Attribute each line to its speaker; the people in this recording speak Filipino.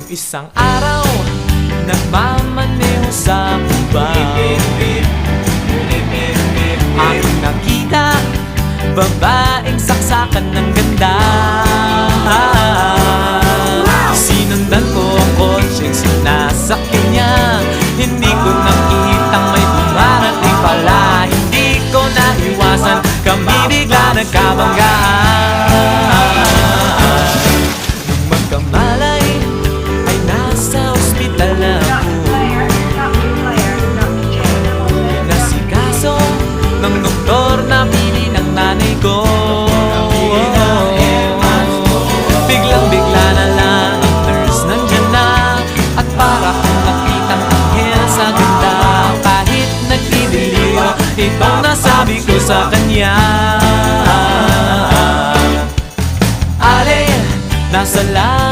Speaker 1: Isang araw, nagmamaneho sa kuba, aking nakita babaeng saksakan ng ganda. Sinundan ko ang kotseng sinasakyan niya. Hindi ko nakitang may dumarating pala. Hindi ko naiwasan, kami bigla nagkabanggaan. Nung magkamalay ay nasa ospital na ako, nasikaso ng doktor na pili ng nanay ko. Biglang-bigla na lang ang nurse nandyan na, at para kong nakitang anghel sa ganda. Kahit nagdidiliyo, itong nasabi ko sa kanya. Ale, nasa lahat